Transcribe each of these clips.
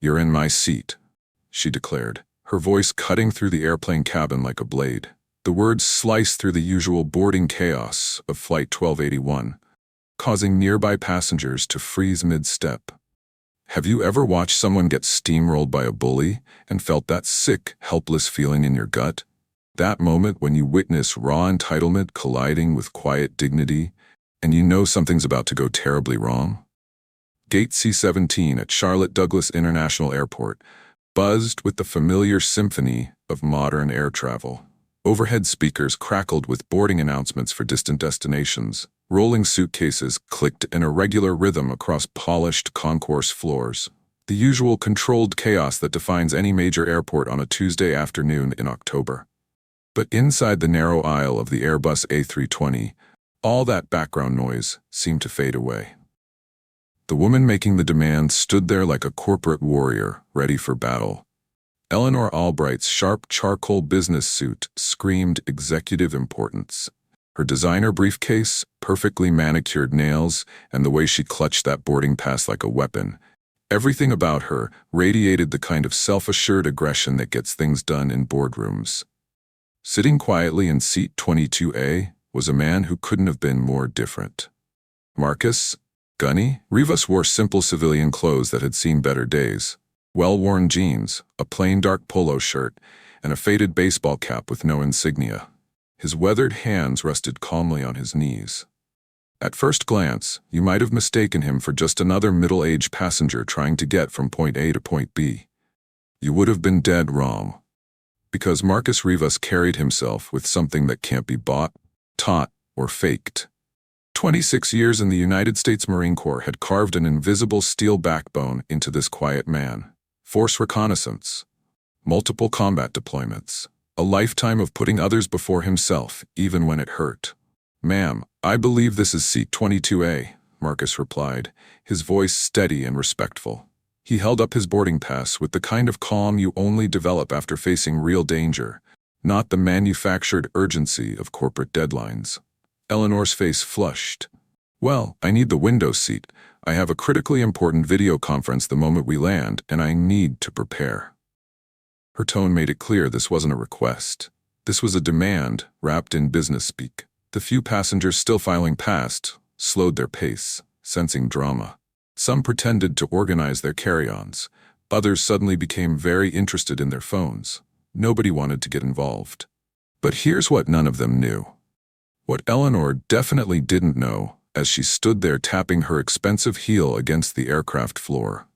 "You're in my seat," she declared, her voice cutting through the airplane cabin like a blade. The words sliced through the usual boarding chaos of Flight 1281, causing nearby passengers to freeze mid-step. Have you ever watched someone get steamrolled by a bully and felt that sick, helpless feeling in your gut? That moment when you witness raw entitlement colliding with quiet dignity, and you know something's about to go terribly wrong? Gate C-17 at Charlotte Douglas International Airport buzzed with the familiar symphony of modern air travel. Overhead speakers crackled with boarding announcements for distant destinations. Rolling suitcases clicked in a regular rhythm across polished concourse floors. The usual controlled chaos that defines any major airport on a Tuesday afternoon in October. But inside the narrow aisle of the Airbus A320, all that background noise seemed to fade away. The woman making the demand stood there like a corporate warrior, ready for battle. Eleanor Albright's sharp charcoal business suit screamed executive importance. Her designer briefcase, perfectly manicured nails, and the way she clutched that boarding pass like a weapon. Everything about her radiated the kind of self-assured aggression that gets things done in boardrooms. Sitting quietly in seat 22A was a man who couldn't have been more different. Marcus, Gunny, Rivas wore simple civilian clothes that had seen better days. Well-worn jeans, a plain dark polo shirt, and a faded baseball cap with no insignia. His weathered hands rested calmly on his knees. At first glance, you might have mistaken him for just another middle-aged passenger trying to get from point A to point B. You would have been dead wrong. Because Marcus Rivas carried himself with something that can't be bought, taught, or faked. 26 years in the United States Marine Corps had carved an invisible steel backbone into this quiet man. Force Reconnaissance, multiple combat deployments, a lifetime of putting others before himself, even when it hurt. "Ma'am, I believe this is seat 22A, Marcus replied, his voice steady and respectful. He held up his boarding pass with the kind of calm you only develop after facing real danger, not the manufactured urgency of corporate deadlines. Eleanor's face flushed. "Well, I need the window seat. I have a critically important video conference the moment we land, and I need to prepare." Her tone made it clear this wasn't a request. This was a demand, wrapped in business speak. The few passengers still filing past slowed their pace, sensing drama. Some pretended to organize their carry-ons. Others suddenly became very interested in their phones. Nobody wanted to get involved. But here's what none of them knew. What Eleanor definitely didn't know, as she stood there tapping her expensive heel against the aircraft floor.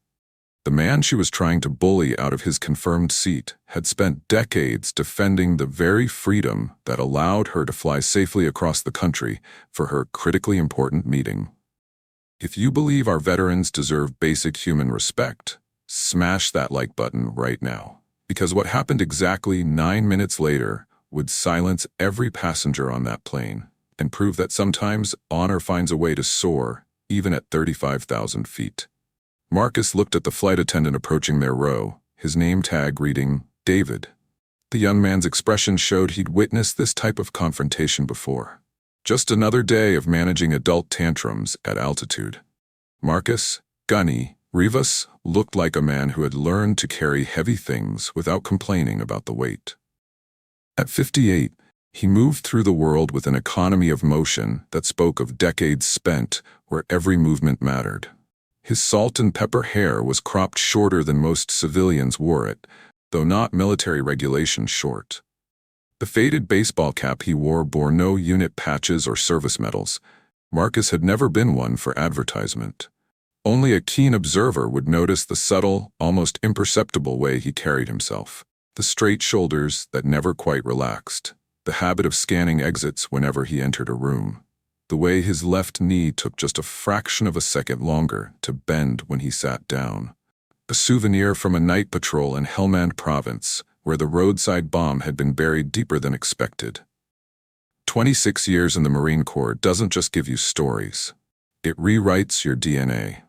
The man she was trying to bully out of his confirmed seat had spent decades defending the very freedom that allowed her to fly safely across the country for her critically important meeting. If you believe our veterans deserve basic human respect, smash that like button right now. Because what happened exactly 9 minutes later would silence every passenger on that plane and prove that sometimes honor finds a way to soar, even at 35,000 feet. Marcus looked at the flight attendant approaching their row, his name tag reading, David. The young man's expression showed he'd witnessed this type of confrontation before. Just another day of managing adult tantrums at altitude. Marcus, Gunny, Rivas looked like a man who had learned to carry heavy things without complaining about the weight. At 58, he moved through the world with an economy of motion that spoke of decades spent where every movement mattered. His salt and pepper hair was cropped shorter than most civilians wore it, though not military regulation short. The faded baseball cap he wore bore no unit patches or service medals. Marcus had never been one for advertisement. Only a keen observer would notice the subtle, almost imperceptible way he carried himself. The straight shoulders that never quite relaxed. The habit of scanning exits whenever he entered a room. The way his left knee took just a fraction of a second longer to bend when he sat down. A souvenir from a night patrol in Helmand Province, where the roadside bomb had been buried deeper than expected. 26 years in the Marine Corps doesn't just give you stories. It rewrites your DNA.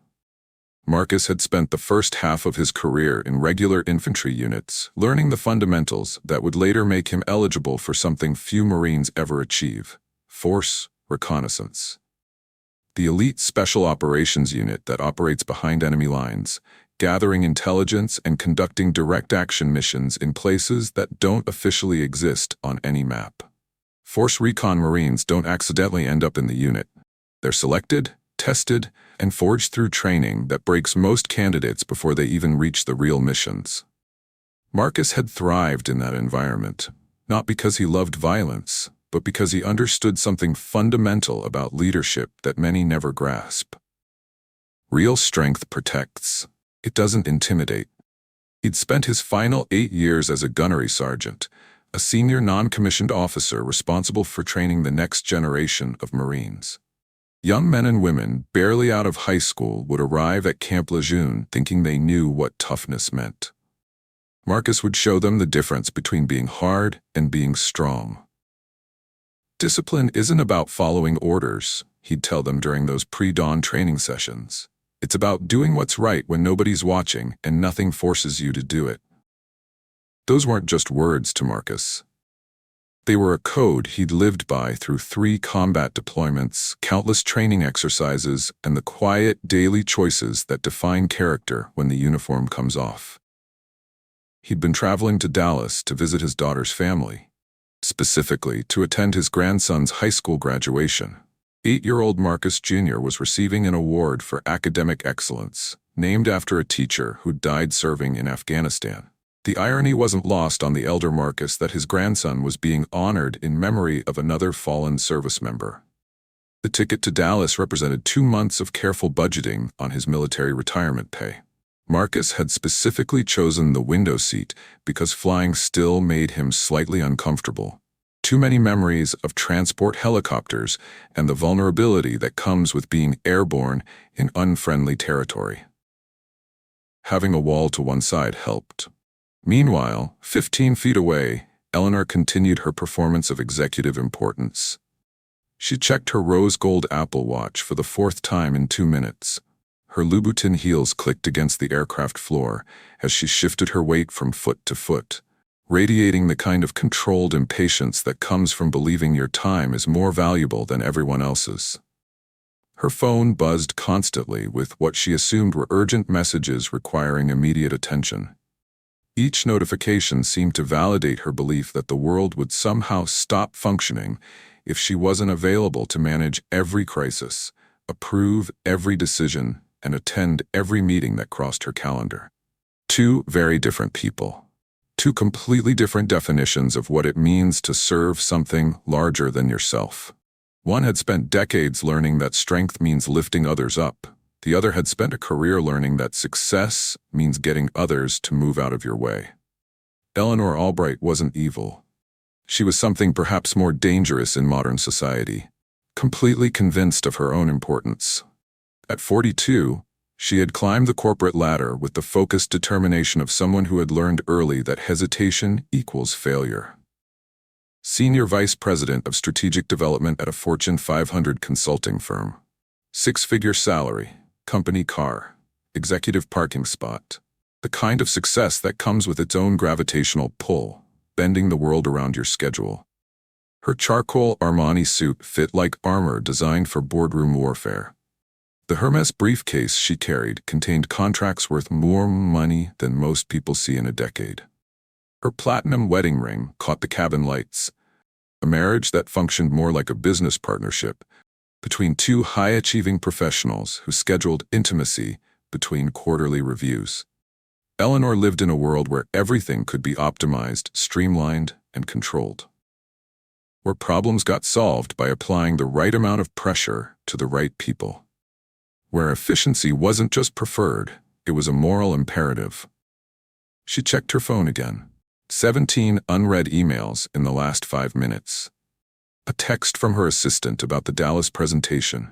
Marcus had spent the first half of his career in regular infantry units, learning the fundamentals that would later make him eligible for something few Marines ever achieve: Force Reconnaissance. The elite special operations unit that operates behind enemy lines, gathering intelligence and conducting direct action missions in places that don't officially exist on any map. Force Recon Marines don't accidentally end up in the unit. They're selected, tested, and forged through training that breaks most candidates before they even reach the real missions. Marcus had thrived in that environment, not because he loved violence, but because he understood something fundamental about leadership that many never grasp. Real strength protects. It doesn't intimidate. He'd spent his final 8 years as a gunnery sergeant, a senior non-commissioned officer responsible for training the next generation of Marines. Young men and women, barely out of high school, would arrive at Camp Lejeune thinking they knew what toughness meant. Marcus would show them the difference between being hard and being strong. Discipline isn't about following orders, he'd tell them during those pre-dawn training sessions. It's about doing what's right when nobody's watching and nothing forces you to do it. Those weren't just words to Marcus. They were a code he'd lived by through 3 combat deployments, countless training exercises, and the quiet daily choices that define character when the uniform comes off. He'd been traveling to Dallas to visit his daughter's family, specifically to attend his grandson's high school graduation. 8-year-old Marcus Jr. was receiving an award for academic excellence, named after a teacher who died serving in Afghanistan. The irony wasn't lost on the elder Marcus that his grandson was being honored in memory of another fallen service member. The ticket to Dallas represented 2 months of careful budgeting on his military retirement pay. Marcus had specifically chosen the window seat because flying still made him slightly uncomfortable. Too many memories of transport helicopters and the vulnerability that comes with being airborne in unfriendly territory. Having a wall to one side helped. Meanwhile, 15 feet away, Eleanor continued her performance of executive importance. She checked her rose gold Apple Watch for the 4th time in 2 minutes. Her Louboutin heels clicked against the aircraft floor as she shifted her weight from foot to foot, radiating the kind of controlled impatience that comes from believing your time is more valuable than everyone else's. Her phone buzzed constantly with what she assumed were urgent messages requiring immediate attention. Each notification seemed to validate her belief that the world would somehow stop functioning if she wasn't available to manage every crisis, approve every decision, and attend every meeting that crossed her calendar. 2 very different people. 2 completely different definitions of what it means to serve something larger than yourself. One had spent decades learning that strength means lifting others up. The other had spent a career learning that success means getting others to move out of your way. Eleanor Albright wasn't evil. She was something perhaps more dangerous in modern society, completely convinced of her own importance. At 42, she had climbed the corporate ladder with the focused determination of someone who had learned early that hesitation equals failure. Senior Vice President of Strategic Development at a Fortune 500 consulting firm. 6-figure salary, company car, executive parking spot. The kind of success that comes with its own gravitational pull, bending the world around your schedule. Her charcoal Armani suit fit like armor designed for boardroom warfare. The Hermes briefcase she carried contained contracts worth more money than most people see in a decade. Her platinum wedding ring caught the cabin lights, a marriage that functioned more like a business partnership between 2 high-achieving professionals who scheduled intimacy between quarterly reviews. Eleanor lived in a world where everything could be optimized, streamlined, and controlled. Where problems got solved by applying the right amount of pressure to the right people. Where efficiency wasn't just preferred, it was a moral imperative. She checked her phone again. 17 unread emails in the last 5 minutes. A text from her assistant about the Dallas presentation.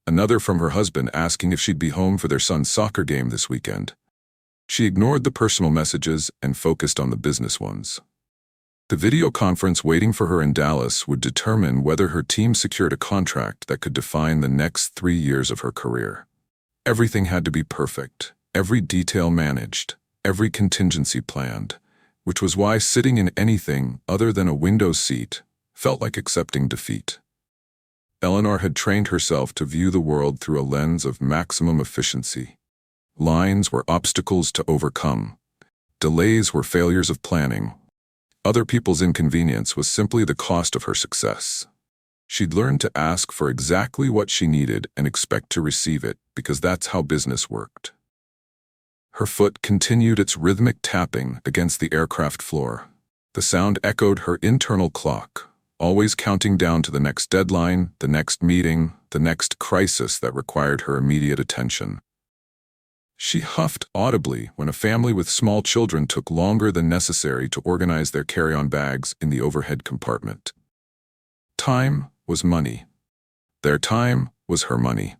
Another from her husband asking if she'd be home for their son's soccer game this weekend. She ignored the personal messages and focused on the business ones. The video conference waiting for her in Dallas would determine whether her team secured a contract that could define the next 3 years of her career. Everything had to be perfect, every detail managed, every contingency planned, which was why sitting in anything other than a window seat felt like accepting defeat. Eleanor had trained herself to view the world through a lens of maximum efficiency. Lines were obstacles to overcome. Delays were failures of planning. Other people's inconvenience was simply the cost of her success. She'd learned to ask for exactly what she needed and expect to receive it, because that's how business worked. Her foot continued its rhythmic tapping against the aircraft floor. The sound echoed her internal clock, always counting down to the next deadline, the next meeting, the next crisis that required her immediate attention. She huffed audibly when a family with small children took longer than necessary to organize their carry-on bags in the overhead compartment. Time was money. Their time was her money.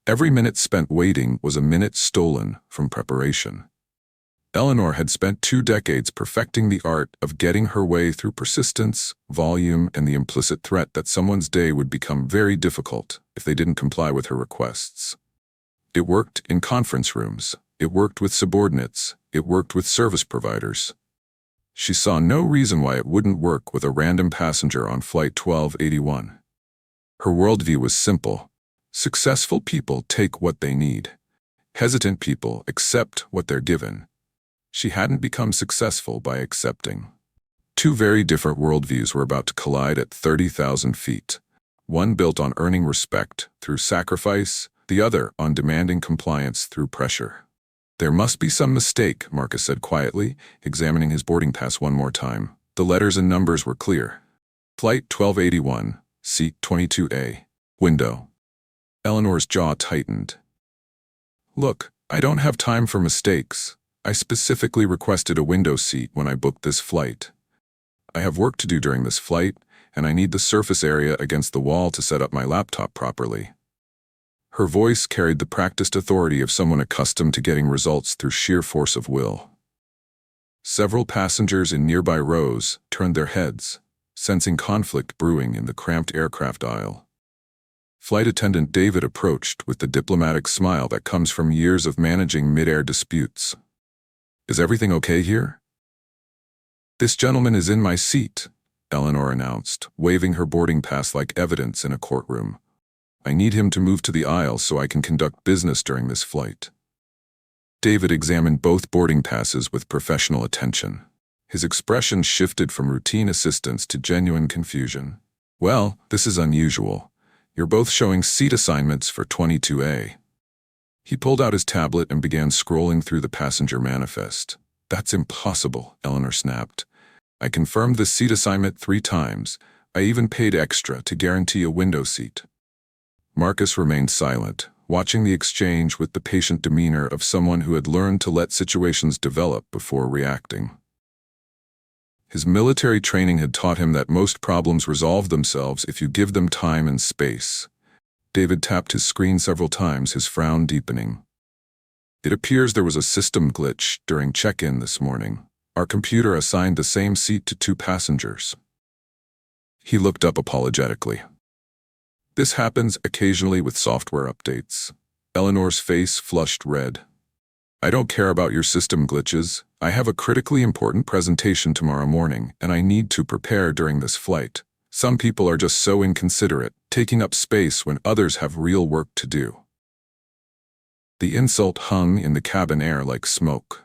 Every minute spent waiting was a minute stolen from preparation. Eleanor had spent 2 decades perfecting the art of getting her way through persistence, volume, and the implicit threat that someone's day would become very difficult if they didn't comply with her requests. It worked in conference rooms. It worked with subordinates. It worked with service providers. She saw no reason why it wouldn't work with a random passenger on Flight 1281. Her worldview was simple. Successful people take what they need. Hesitant people accept what they're given. She hadn't become successful by accepting. 2 very different worldviews were about to collide at 30,000 feet. One built on earning respect through sacrifice, the other on demanding compliance through pressure. "There must be some mistake," Marcus said quietly, examining his boarding pass one more time. The letters and numbers were clear. Flight 1281, seat 22A, window. Eleanor's jaw tightened. "Look, I don't have time for mistakes. I specifically requested a window seat when I booked this flight. I have work to do during this flight, and I need the surface area against the wall to set up my laptop properly." Her voice carried the practiced authority of someone accustomed to getting results through sheer force of will. Several passengers in nearby rows turned their heads, sensing conflict brewing in the cramped aircraft aisle. Flight attendant David approached with the diplomatic smile that comes from years of managing mid-air disputes. "Is everything okay here?" "This gentleman is in my seat," Eleanor announced, waving her boarding pass like evidence in a courtroom. "I need him to move to the aisle so I can conduct business during this flight." David examined both boarding passes with professional attention. His expression shifted from routine assistance to genuine confusion. "Well, this is unusual. You're both showing seat assignments for 22A. He pulled out his tablet and began scrolling through the passenger manifest. "That's impossible," Eleanor snapped. "I confirmed the seat assignment 3 times. I even paid extra to guarantee a window seat." Marcus remained silent, watching the exchange with the patient demeanor of someone who had learned to let situations develop before reacting. His military training had taught him that most problems resolve themselves if you give them time and space. David tapped his screen several times, his frown deepening. "It appears there was a system glitch during check-in this morning. Our computer assigned the same seat to 2 passengers." He looked up apologetically. "This happens occasionally with software updates." Eleanor's face flushed red. "I don't care about your system glitches. I have a critically important presentation tomorrow morning, and I need to prepare during this flight. Some people are just so inconsiderate, taking up space when others have real work to do." The insult hung in the cabin air like smoke.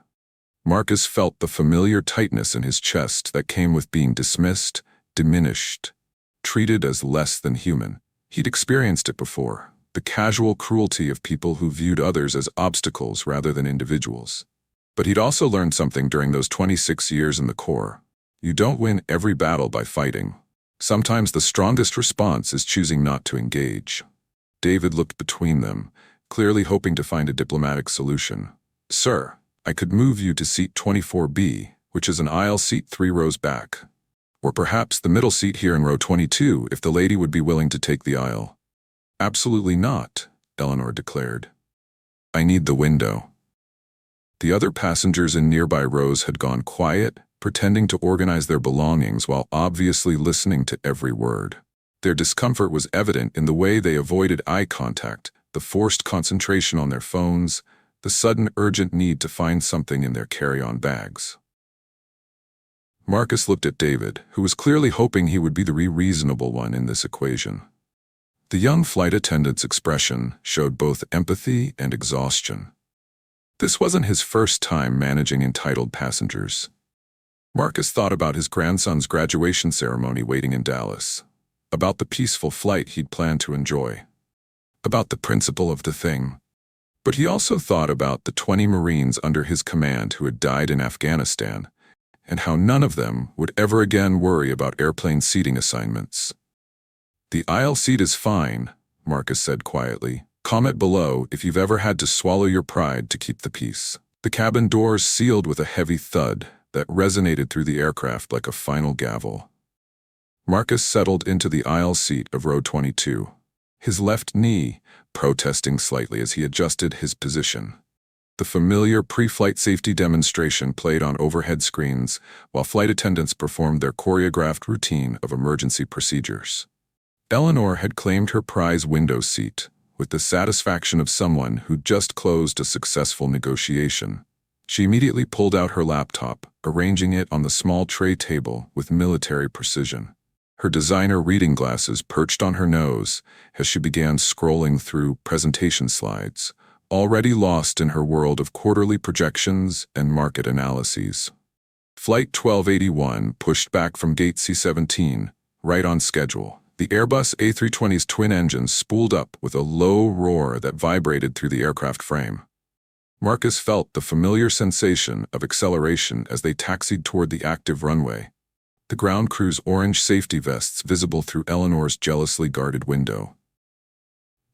Marcus felt the familiar tightness in his chest that came with being dismissed, diminished, treated as less than human. He'd experienced it before, the casual cruelty of people who viewed others as obstacles rather than individuals. But he'd also learned something during those 26 years in the Corps. You don't win every battle by fighting. Sometimes the strongest response is choosing not to engage. David looked between them, clearly hoping to find a diplomatic solution. "Sir, I could move you to seat 24B, which is an aisle seat 3 rows back. Or perhaps the middle seat here in row 22 if the lady would be willing to take the aisle." "Absolutely not," Eleanor declared. "I need the window." The other passengers in nearby rows had gone quiet, pretending to organize their belongings while obviously listening to every word. Their discomfort was evident in the way they avoided eye contact, the forced concentration on their phones, the sudden urgent need to find something in their carry-on bags. Marcus looked at David, who was clearly hoping he would be the reasonable one in this equation. The young flight attendant's expression showed both empathy and exhaustion. This wasn't his first time managing entitled passengers. Marcus thought about his grandson's graduation ceremony waiting in Dallas, about the peaceful flight he'd planned to enjoy, about the principle of the thing. But he also thought about the 20 Marines under his command who had died in Afghanistan, and how none of them would ever again worry about airplane seating assignments. "The aisle seat is fine," Marcus said quietly. "Comment below if you've ever had to swallow your pride to keep the peace." The cabin doors sealed with a heavy thud that resonated through the aircraft like a final gavel. Marcus settled into the aisle seat of row 22, his left knee protesting slightly as he adjusted his position. The familiar pre-flight safety demonstration played on overhead screens while flight attendants performed their choreographed routine of emergency procedures. Eleanor had claimed her prize window seat with the satisfaction of someone who'd just closed a successful negotiation. She immediately pulled out her laptop, arranging it on the small tray table with military precision. Her designer reading glasses perched on her nose as she began scrolling through presentation slides, already lost in her world of quarterly projections and market analyses. Flight 1281 pushed back from Gate C-17, right on schedule. The Airbus A320's twin engines spooled up with a low roar that vibrated through the aircraft frame. Marcus felt the familiar sensation of acceleration as they taxied toward the active runway, the ground crew's orange safety vests visible through Eleanor's jealously guarded window.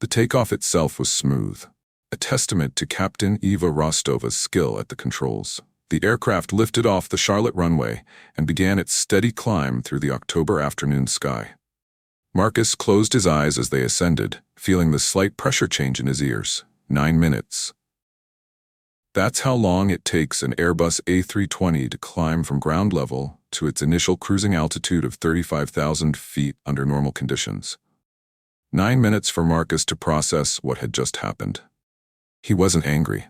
The takeoff itself was smooth, a testament to Captain Eva Rostova's skill at the controls. The aircraft lifted off the Charlotte runway and began its steady climb through the October afternoon sky. Marcus closed his eyes as they ascended, feeling the slight pressure change in his ears. 9 minutes. That's how long it takes an Airbus A320 to climb from ground level to its initial cruising altitude of 35,000 feet under normal conditions. 9 minutes for Marcus to process what had just happened. He wasn't angry.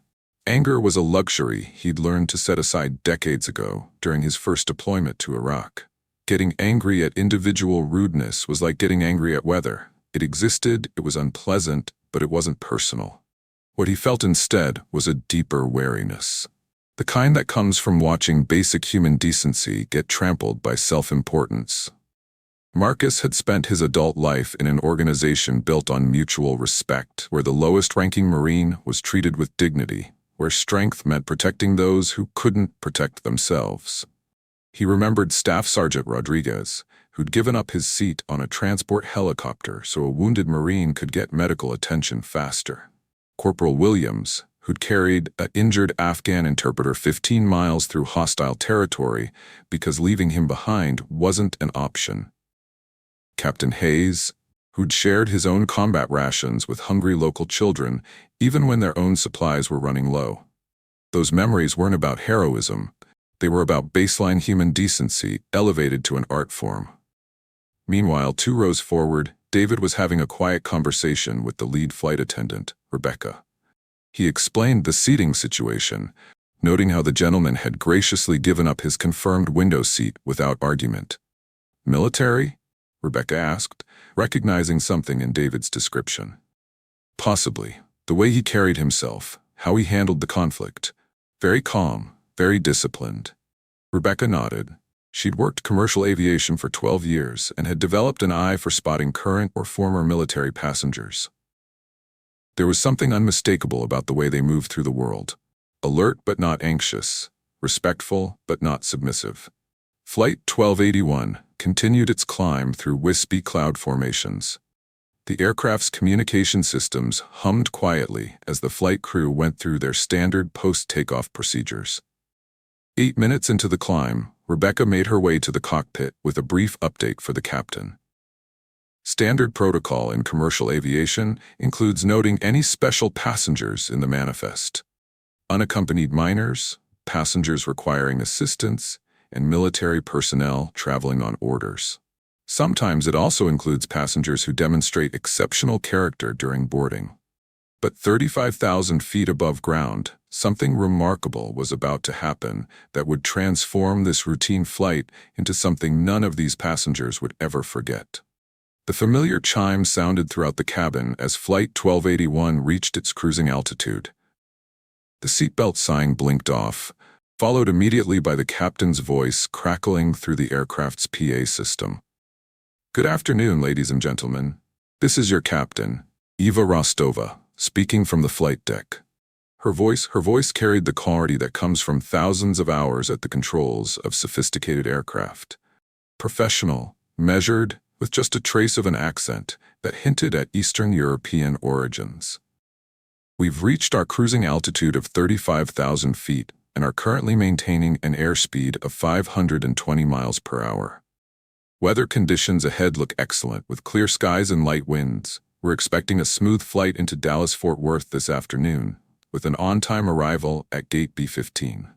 Anger was a luxury he'd learned to set aside decades ago during his first deployment to Iraq. Getting angry at individual rudeness was like getting angry at weather. It existed, it was unpleasant, but it wasn't personal. What he felt instead was a deeper wariness, the kind that comes from watching basic human decency get trampled by self-importance. Marcus had spent his adult life in an organization built on mutual respect, where the lowest-ranking Marine was treated with dignity, where strength meant protecting those who couldn't protect themselves. He remembered Staff Sergeant Rodriguez, who'd given up his seat on a transport helicopter so a wounded Marine could get medical attention faster. Corporal Williams, who'd carried an injured Afghan interpreter 15 miles through hostile territory because leaving him behind wasn't an option. Captain Hayes, who'd shared his own combat rations with hungry local children even when their own supplies were running low. Those memories weren't about heroism. They were about baseline human decency elevated to an art form. Meanwhile, 2 rows forward, David was having a quiet conversation with the lead flight attendant, Rebecca. He explained the seating situation, noting how the gentleman had graciously given up his confirmed window seat without argument. "Military?" Rebecca asked, recognizing something in David's description. "Possibly. The way he carried himself, how he handled the conflict. Very calm, very disciplined." Rebecca nodded. She'd worked commercial aviation for 12 years and had developed an eye for spotting current or former military passengers. There was something unmistakable about the way they moved through the world. Alert but not anxious, respectful but not submissive. Flight 1281 continued its climb through wispy cloud formations. The aircraft's communication systems hummed quietly as the flight crew went through their standard post-takeoff procedures. 8 minutes into the climb, Rebecca made her way to the cockpit with a brief update for the captain. Standard protocol in commercial aviation includes noting any special passengers in the manifest. Unaccompanied minors, passengers requiring assistance, and military personnel traveling on orders. Sometimes it also includes passengers who demonstrate exceptional character during boarding. But 35,000 feet above ground, something remarkable was about to happen that would transform this routine flight into something none of these passengers would ever forget. The familiar chime sounded throughout the cabin as Flight 1281 reached its cruising altitude. The seatbelt sign blinked off, followed immediately by the captain's voice crackling through the aircraft's PA system. "Good afternoon, ladies and gentlemen. This is your captain, Eva Rostova, speaking from the flight deck." Her voice carried the clarity that comes from thousands of hours at the controls of sophisticated aircraft. Professional, measured, with just a trace of an accent that hinted at Eastern European origins. "We've reached our cruising altitude of 35,000 feet and are currently maintaining an airspeed of 520 miles per hour. Weather conditions ahead look excellent with clear skies and light winds. We're expecting a smooth flight into Dallas-Fort Worth this afternoon, with an on-time arrival at Gate B15.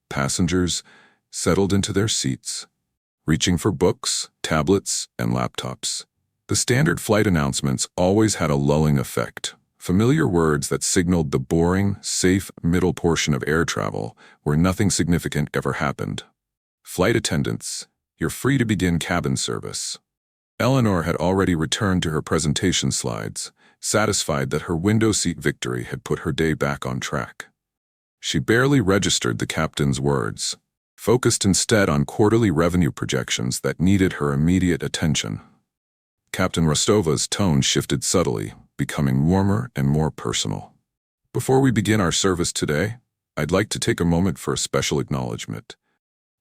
Passengers settled into their seats, reaching for books, tablets, and laptops. The standard flight announcements always had a lulling effect. Familiar words that signaled the boring, safe middle portion of air travel where nothing significant ever happened. "Flight attendants, you're free to begin cabin service." Eleanor had already returned to her presentation slides, satisfied that her window seat victory had put her day back on track. She barely registered the captain's words, focused instead on quarterly revenue projections that needed her immediate attention. Captain Rostova's tone shifted subtly, becoming warmer and more personal. "Before we begin our service today, I'd like to take a moment for a special acknowledgement.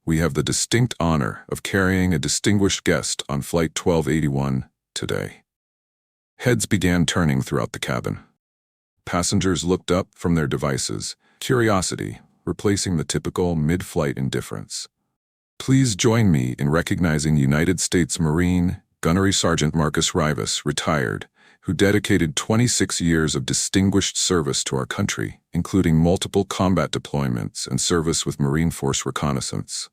We have the distinct honor of carrying a distinguished guest on Flight 1281 today." Heads began turning throughout the cabin. Passengers looked up from their devices, curiosity replacing the typical mid-flight indifference. "Please join me in recognizing United States Marine Gunnery Sergeant Marcus Rivas, retired, who dedicated 26 years of distinguished service to our country, including multiple combat deployments and service with Marine Force Reconnaissance."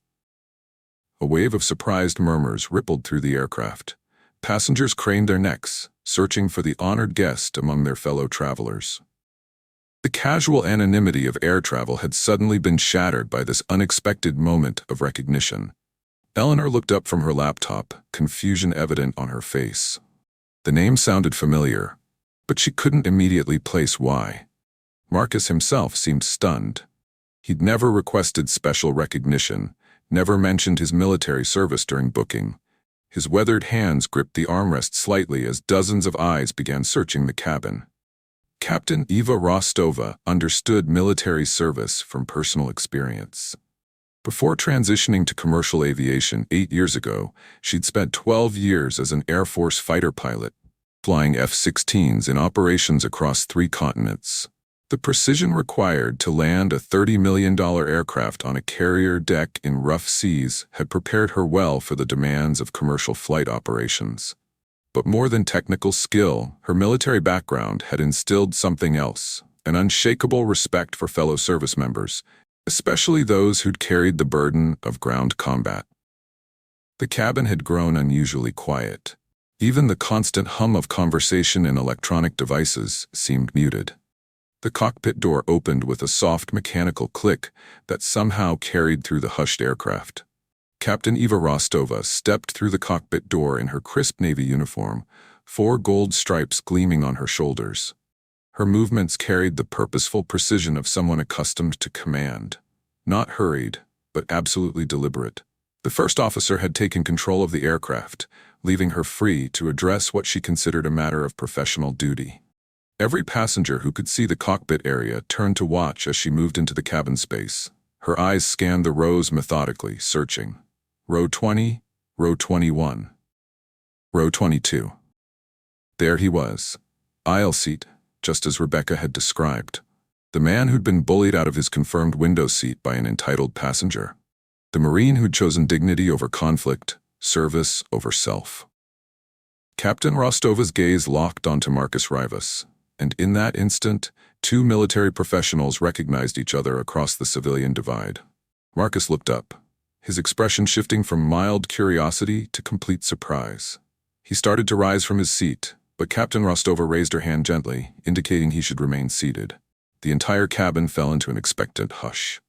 A wave of surprised murmurs rippled through the aircraft. Passengers craned their necks, searching for the honored guest among their fellow travelers. The casual anonymity of air travel had suddenly been shattered by this unexpected moment of recognition. Eleanor looked up from her laptop, confusion evident on her face. The name sounded familiar, but she couldn't immediately place why. Marcus himself seemed stunned. He'd never requested special recognition, never mentioned his military service during booking. His weathered hands gripped the armrest slightly as dozens of eyes began searching the cabin. Captain Eva Rostova understood military service from personal experience. Before transitioning to commercial aviation 8 years ago, she'd spent 12 years as an Air Force fighter pilot, flying F-16s in operations across 3 continents. The precision required to land a $30 million aircraft on a carrier deck in rough seas had prepared her well for the demands of commercial flight operations. But more than technical skill, her military background had instilled something else, an unshakable respect for fellow service members, especially those who'd carried the burden of ground combat. The cabin had grown unusually quiet. Even the constant hum of conversation in electronic devices seemed muted. The cockpit door opened with a soft mechanical click that somehow carried through the hushed aircraft. Captain Eva Rostova stepped through the cockpit door in her crisp Navy uniform, 4 gold stripes gleaming on her shoulders. Her movements carried the purposeful precision of someone accustomed to command. Not hurried, but absolutely deliberate. The first officer had taken control of the aircraft, leaving her free to address what she considered a matter of professional duty. Every passenger who could see the cockpit area turned to watch as she moved into the cabin space. Her eyes scanned the rows methodically, searching. Row 20, row 21, row 22. There he was, aisle seat, just as Rebecca had described. The man who'd been bullied out of his confirmed window seat by an entitled passenger. The Marine who'd chosen dignity over conflict, service over self. Captain Rostova's gaze locked onto Marcus Rivas, and in that instant, 2 military professionals recognized each other across the civilian divide. Marcus looked up, his expression shifting from mild curiosity to complete surprise. He started to rise from his seat, but Captain Rostova raised her hand gently, indicating he should remain seated. The entire cabin fell into an expectant hush.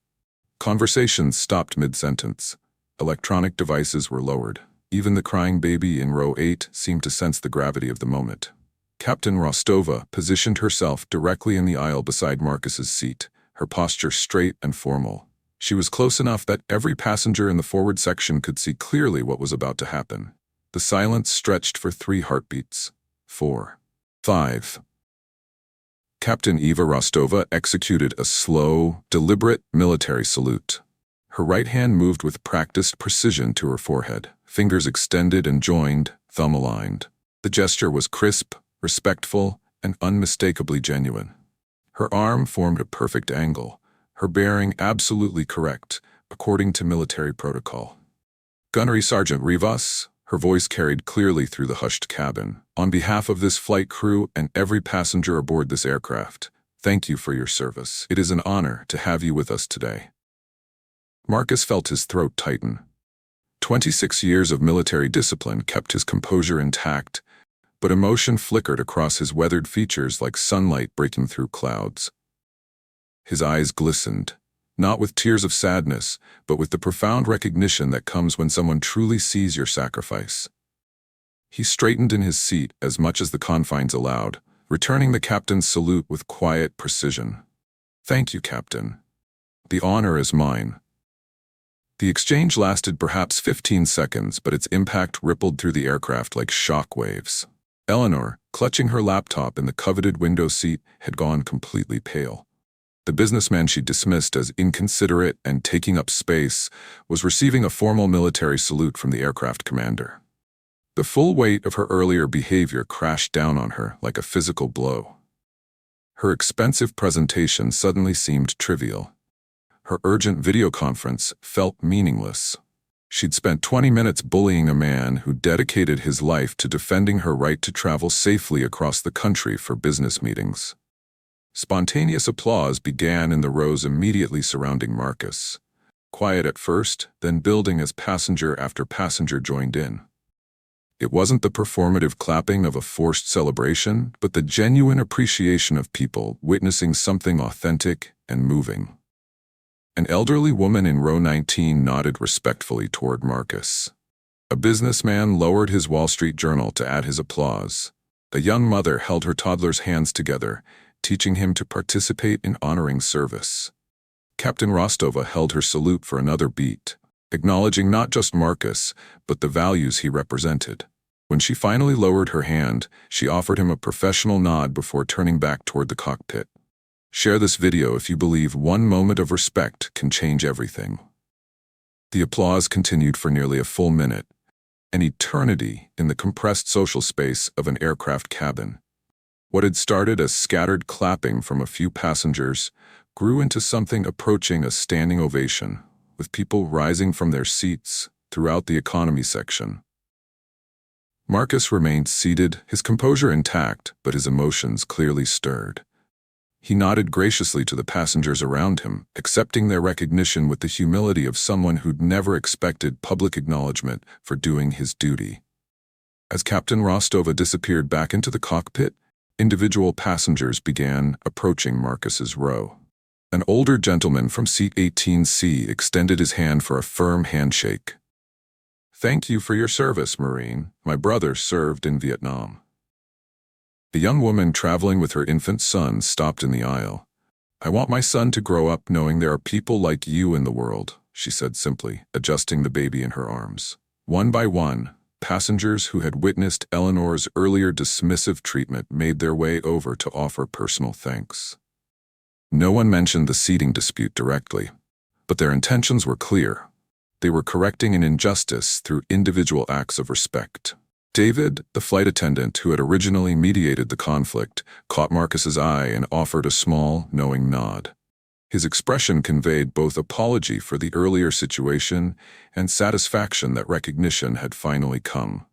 Conversations stopped mid-sentence. Electronic devices were lowered. Even the crying baby in row 8 seemed to sense the gravity of the moment. Captain Rostova positioned herself directly in the aisle beside Marcus's seat, her posture straight and formal. She was close enough that every passenger in the forward section could see clearly what was about to happen. The silence stretched for 3 heartbeats. 4. 5. Captain Eva Rostova executed a slow, deliberate military salute. Her right hand moved with practiced precision to her forehead, fingers extended and joined, thumb aligned. The gesture was crisp, respectful, and unmistakably genuine. Her arm formed a perfect angle, her bearing absolutely correct, according to military protocol. Gunnery Sergeant Rivas, her voice carried clearly through the hushed cabin. On behalf of this flight crew and every passenger aboard this aircraft, thank you for your service. It is an honor to have you with us today. Marcus felt his throat tighten. 26 years of military discipline kept his composure intact, but emotion flickered across his weathered features like sunlight breaking through clouds. His eyes glistened, not with tears of sadness, but with the profound recognition that comes when someone truly sees your sacrifice. He straightened in his seat as much as the confines allowed, returning the captain's salute with quiet precision. "Thank you, Captain. The honor is mine." The exchange lasted perhaps 15 seconds, but its impact rippled through the aircraft like shock waves. Eleanor, clutching her laptop in the coveted window seat, had gone completely pale. The businessman she dismissed as inconsiderate and taking up space was receiving a formal military salute from the aircraft commander. The full weight of her earlier behavior crashed down on her like a physical blow. Her expensive presentation suddenly seemed trivial. Her urgent video conference felt meaningless. She'd spent 20 minutes bullying a man who dedicated his life to defending her right to travel safely across the country for business meetings. Spontaneous applause began in the rows immediately surrounding Marcus. Quiet at first, then building as passenger after passenger joined in. It wasn't the performative clapping of a forced celebration, but the genuine appreciation of people witnessing something authentic and moving. An elderly woman in row 19 nodded respectfully toward Marcus. A businessman lowered his Wall Street Journal to add his applause. A young mother held her toddler's hands together, teaching him to participate in honoring service. Captain Rostova held her salute for another beat, acknowledging not just Marcus, but the values he represented. When she finally lowered her hand, she offered him a professional nod before turning back toward the cockpit. "Share this video if you believe one moment of respect can change everything." The applause continued for nearly a full minute, an eternity in the compressed social space of an aircraft cabin. What had started as scattered clapping from a few passengers grew into something approaching a standing ovation, with people rising from their seats throughout the economy section. Marcus remained seated, his composure intact, but his emotions clearly stirred. He nodded graciously to the passengers around him, accepting their recognition with the humility of someone who'd never expected public acknowledgement for doing his duty. As Captain Rostova disappeared back into the cockpit, individual passengers began approaching Marcus's row. An older gentleman from seat 18C extended his hand for a firm handshake. "Thank you for your service, Marine. My brother served in Vietnam." A young woman traveling with her infant son stopped in the aisle. "I want my son to grow up knowing there are people like you in the world," she said simply, adjusting the baby in her arms. One by one, passengers who had witnessed Eleanor's earlier dismissive treatment made their way over to offer personal thanks. No one mentioned the seating dispute directly, but their intentions were clear. They were correcting an injustice through individual acts of respect. David, the flight attendant who had originally mediated the conflict, caught Marcus's eye and offered a small, knowing nod. His expression conveyed both apology for the earlier situation and satisfaction that recognition had finally come.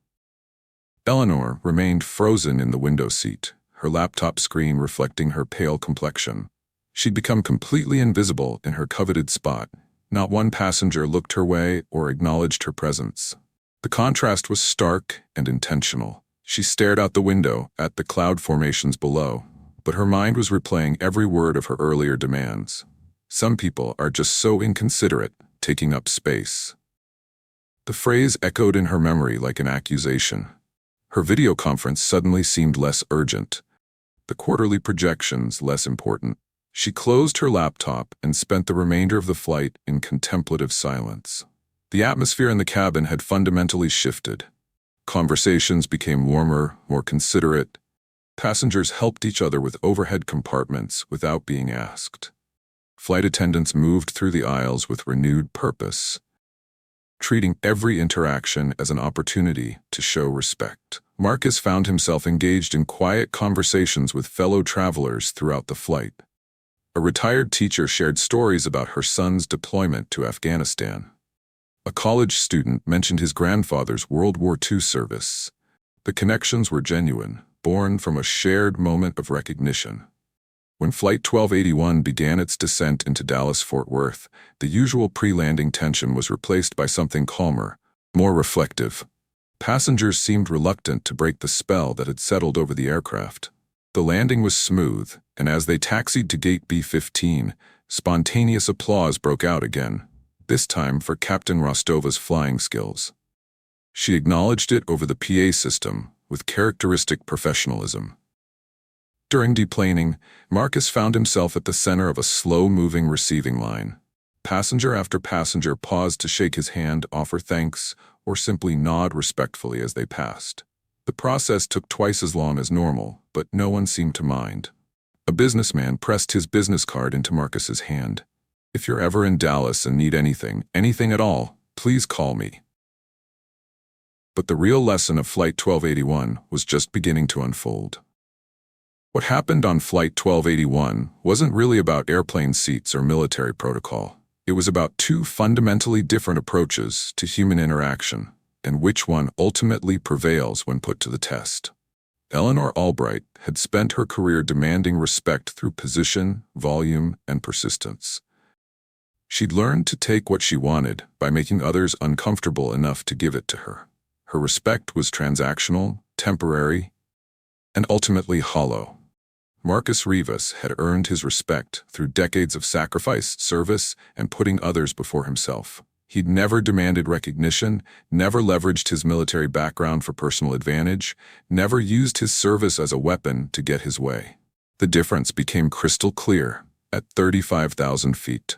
Eleanor remained frozen in the window seat, her laptop screen reflecting her pale complexion. She'd become completely invisible in her coveted spot. Not one passenger looked her way or acknowledged her presence. The contrast was stark and intentional. She stared out the window at the cloud formations below, but her mind was replaying every word of her earlier demands. Some people are just so inconsiderate, taking up space. The phrase echoed in her memory like an accusation. Her video conference suddenly seemed less urgent, the quarterly projections less important. She closed her laptop and spent the remainder of the flight in contemplative silence. The atmosphere in the cabin had fundamentally shifted. Conversations became warmer, more considerate. Passengers helped each other with overhead compartments without being asked. Flight attendants moved through the aisles with renewed purpose, treating every interaction as an opportunity to show respect. Marcus found himself engaged in quiet conversations with fellow travelers throughout the flight. A retired teacher shared stories about her son's deployment to Afghanistan. A college student mentioned his grandfather's World War II service. The connections were genuine, born from a shared moment of recognition. When Flight 1281 began its descent into Dallas-Fort Worth, the usual pre-landing tension was replaced by something calmer, more reflective. Passengers seemed reluctant to break the spell that had settled over the aircraft. The landing was smooth, and as they taxied to Gate B-15, spontaneous applause broke out again, this time for Captain Rostova's flying skills. She acknowledged it over the PA system with characteristic professionalism. During deplaning, Marcus found himself at the center of a slow-moving receiving line. Passenger after passenger paused to shake his hand, offer thanks, or simply nod respectfully as they passed. The process took twice as long as normal, but no one seemed to mind. A businessman pressed his business card into Marcus's hand. "If you're ever in Dallas and need anything at all, please call me." But the real lesson of Flight 1281 was just beginning to unfold. What happened on Flight 1281 wasn't really about airplane seats or military protocol. It was about two fundamentally different approaches to human interaction, and which one ultimately prevails when put to the test. Eleanor Albright had spent her career demanding respect through position, volume, and persistence. She'd learned to take what she wanted by making others uncomfortable enough to give it to her. Her respect was transactional, temporary, and ultimately hollow. Marcus Rivas had earned his respect through decades of sacrifice, service, and putting others before himself. He'd never demanded recognition, never leveraged his military background for personal advantage, never used his service as a weapon to get his way. The difference became crystal clear at 35,000 feet.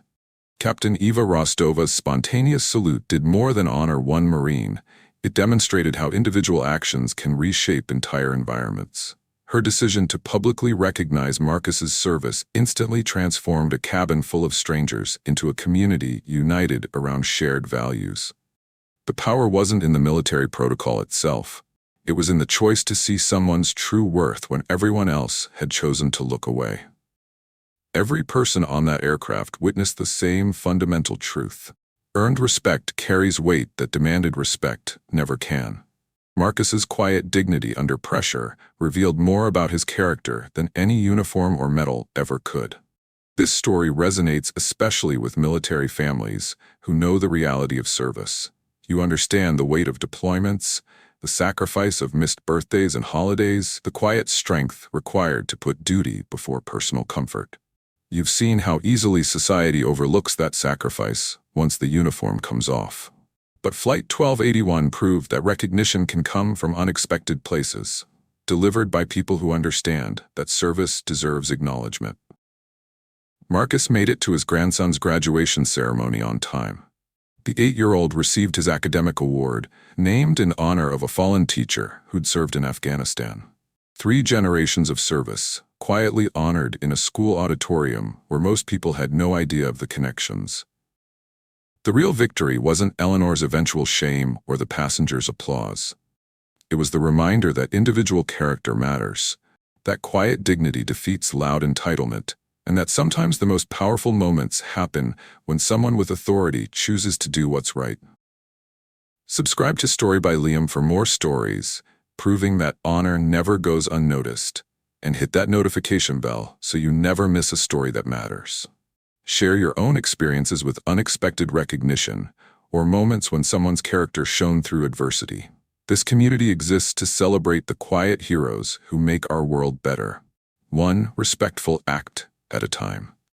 Captain Eva Rostova's spontaneous salute did more than honor one Marine. It demonstrated how individual actions can reshape entire environments. Her decision to publicly recognize Marcus's service instantly transformed a cabin full of strangers into a community united around shared values. The power wasn't in the military protocol itself. It was in the choice to see someone's true worth when everyone else had chosen to look away. Every person on that aircraft witnessed the same fundamental truth. Earned respect carries weight that demanded respect never can. Marcus's quiet dignity under pressure revealed more about his character than any uniform or medal ever could. This story resonates especially with military families who know the reality of service. You understand the weight of deployments, the sacrifice of missed birthdays and holidays, the quiet strength required to put duty before personal comfort. You've seen how easily society overlooks that sacrifice once the uniform comes off. But Flight 1281 proved that recognition can come from unexpected places, delivered by people who understand that service deserves acknowledgement. Marcus made it to his grandson's graduation ceremony on time. The 8-year-old received his academic award, named in honor of a fallen teacher who'd served in Afghanistan. 3 generations of service, quietly honored in a school auditorium where most people had no idea of the connections. The real victory wasn't Eleanor's eventual shame or the passengers' applause. It was the reminder that individual character matters, that quiet dignity defeats loud entitlement, and that sometimes the most powerful moments happen when someone with authority chooses to do what's right. Subscribe to Story by Liam for more stories, proving that honor never goes unnoticed, and hit that notification bell so you never miss a story that matters. Share your own experiences with unexpected recognition or moments when someone's character shone through adversity. This community exists to celebrate the quiet heroes who make our world better, one respectful act at a time.